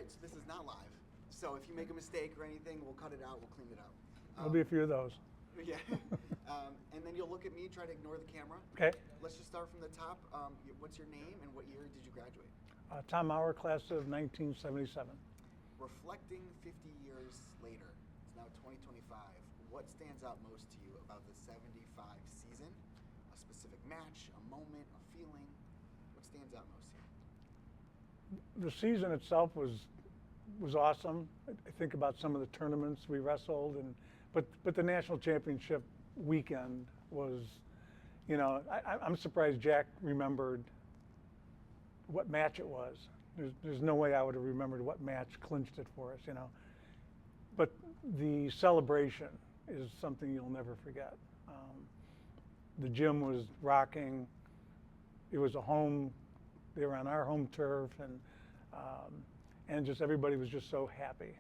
right, so this is not live. So if you make a mistake or anything, we'll cut it out, we'll clean it out. There'll be a few of those. Yeah. And then you'll look at me, try to ignore the camera. Okay. Let's just start from the top. What's your name and what year did you graduate? Tom Mauerer, class of 1977. Reflecting 50 years later, it's now 2025. What stands out most to you about the 75 season? A specific match, a moment, a feeling? What stands out most to you? The season itself was awesome. I think about some of the tournaments we wrestled, but the national championship weekend was, I'm surprised Jack remembered what match it was. There's no way I would have remembered what match clinched it for us, But the celebration is something you'll never forget. The gym was rocking. It was they were on our home turf, and just everybody was just so happy.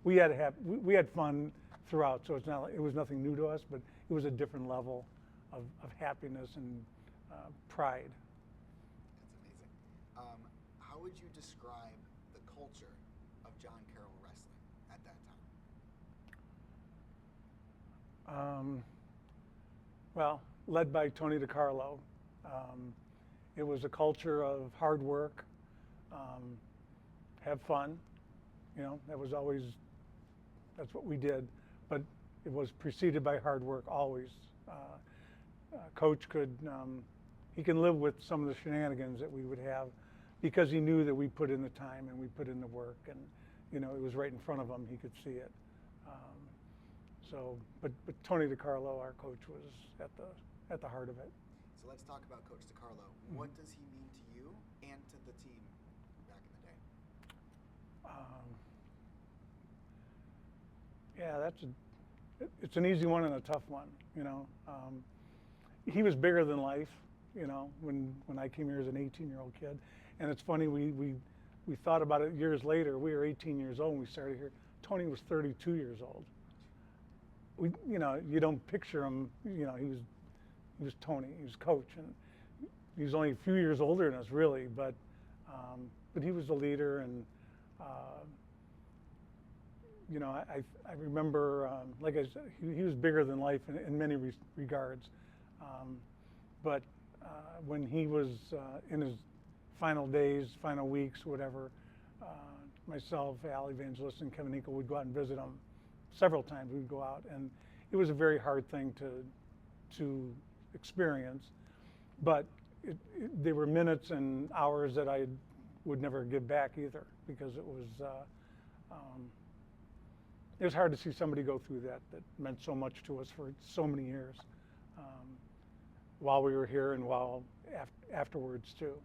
We had fun throughout, so it was nothing new to us, but it was a different level of happiness and pride. That's amazing. How would you describe the culture of John Carroll wrestling at that time? Well, led by Tony DiCarlo. It was a culture of hard work, have fun. That's what we did. But it was preceded by hard work always. Coach he can live with some of the shenanigans that we would have because he knew that we put in the time and we put in the work, and it was right in front of him. He could see it. But Tony DiCarlo, our coach, was at the heart of it. So let's talk about Coach DiCarlo. Mm-hmm. What does he mean to you and to the team back in the day? Yeah, it's an easy one and a tough one. He was bigger than life. When I came here as an 18-year-old kid, and it's funny we thought about it years later. We were 18 years old when we started here. Tony was 32 years old. You don't picture him. He was Tony. He was coach, and he was only a few years older than us, really. But he was the leader, and I remember, like I said, he was bigger than life in many regards. But when he was in his final days, final weeks, whatever, myself, Al Evangelist, and Kevin Hinkle would go out and visit him several times. We'd go out, and it was a very hard thing to experience. But there were minutes and hours that I would never give back either, because it was hard to see somebody go through that meant so much to us for so many years, while we were here and while afterwards too.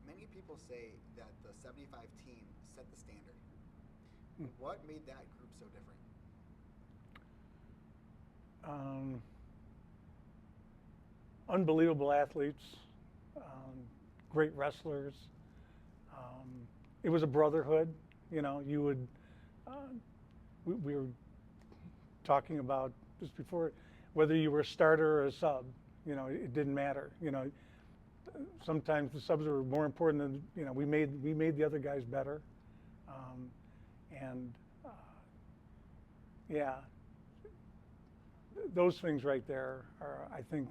Many people say that the 75 team set the standard. What made that group so different? Unbelievable athletes, great wrestlers. It was a brotherhood. You would. We were talking about just before, whether you were a starter or a sub. It didn't matter. Sometimes the subs were more important than we made the other guys better, yeah. Those things right there are, I think,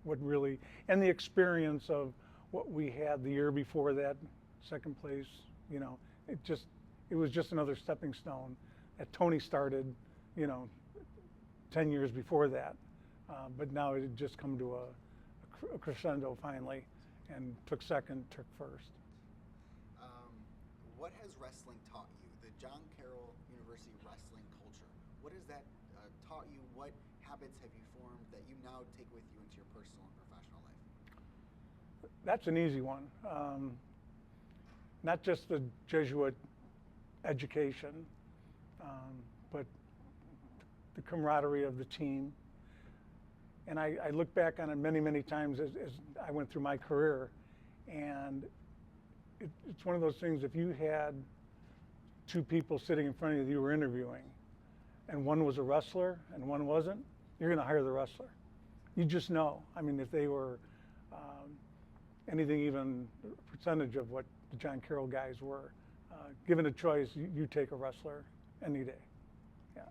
what really, and the experience of what we had the year before that, second place. It was just another stepping stone that Tony started, 10 years before that. But now it had just come to a crescendo finally, and took second, took first. What has wrestling taught you? The John Carroll University wrestling culture. What has that taught you? What habits have you formed that you now take with you into your personal and professional life? That's an easy one. Not just the Jesuit education, but the camaraderie of the team. And I look back on it many, many times as I went through my career, and it's one of those things. If you had two people sitting in front of you were interviewing, and one was a wrestler and one wasn't, you're going to hire the wrestler. You just know. I mean, if they were, anything even a percentage of what the John Carroll guys were. Given a choice, you take a wrestler any day. Yeah.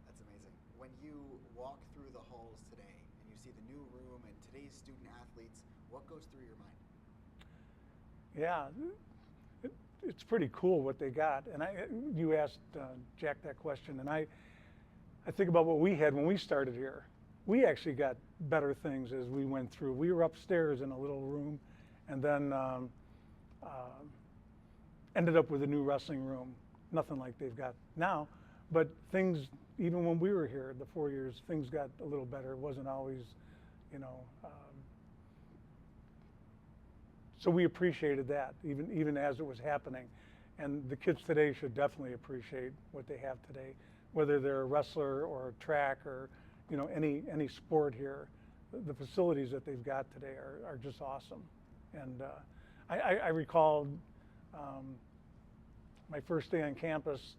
That's amazing. When you walk through the halls today and you see the new room and today's student athletes, what goes through your mind? Yeah, it's pretty cool what they got. And you asked Jack that question, and I think about what we had when we started here. We actually got better things as we went through. We were upstairs in a little room, and then ended up with a new wrestling room. Nothing like they've got now, but things, even when we were here, the 4 years, things got a little better. It wasn't always, you know, so we appreciated that, even as it was happening. And the kids today should definitely appreciate what they have today, whether they're a wrestler or a track or, you know, any sport here. The facilities that they've got today are just awesome. And I recall my first day on campus,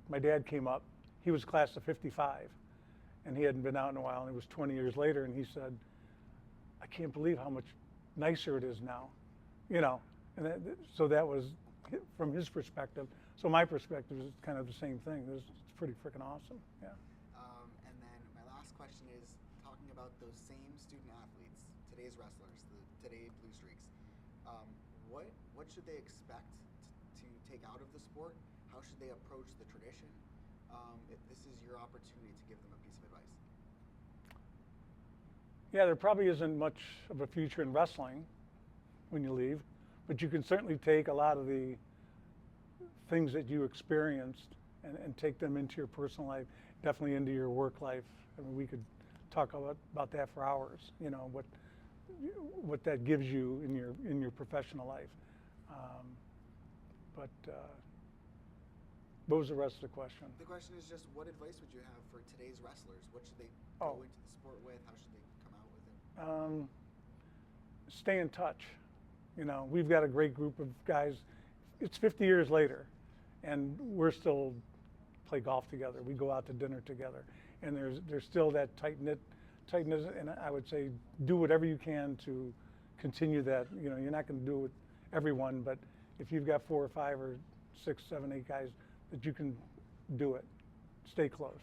my dad came up. He was class of '55, and he hadn't been out in a while, and it was 20 years later, and he said, I can't believe how much nicer it is now, you know. And so that was from his perspective. So my perspective is kind of the same thing. It's pretty freaking awesome, yeah. And then my last question is, talking about those same student athletes, today's wrestlers, today Blue Streaks, what should they expect to take out of the sport? How should they approach the tradition? If this is your opportunity to give them a piece of advice. Yeah, there probably isn't much of a future in wrestling when you leave, but you can certainly take a lot of the things that you experienced and take them into your personal life, definitely into your work life. I mean, we could talk about that for hours, you know, what that gives you in your professional life. What was the rest of the question? The question is just, what advice would you have for today's wrestlers? What should they go into the sport with? How should they come out with it? Stay in touch. You know, we've got a great group of guys. It's 50 years later, and we're still play golf together. We go out to dinner together, and there's still that tightness. And I would say, do whatever you can to continue that. You know, you're not going to do it with everyone, but if you've got 4 or 5 or 6, 7, 8 guys that you can do it, stay close.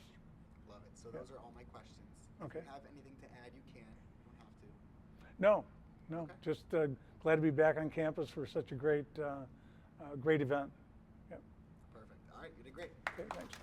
Love it. So those are all my questions. Okay. If you have anything to add, you can. You don't have to. No, Okay. just glad to be back on campus for such a great event. Yep. Perfect. All right, you did great. Okay, thanks.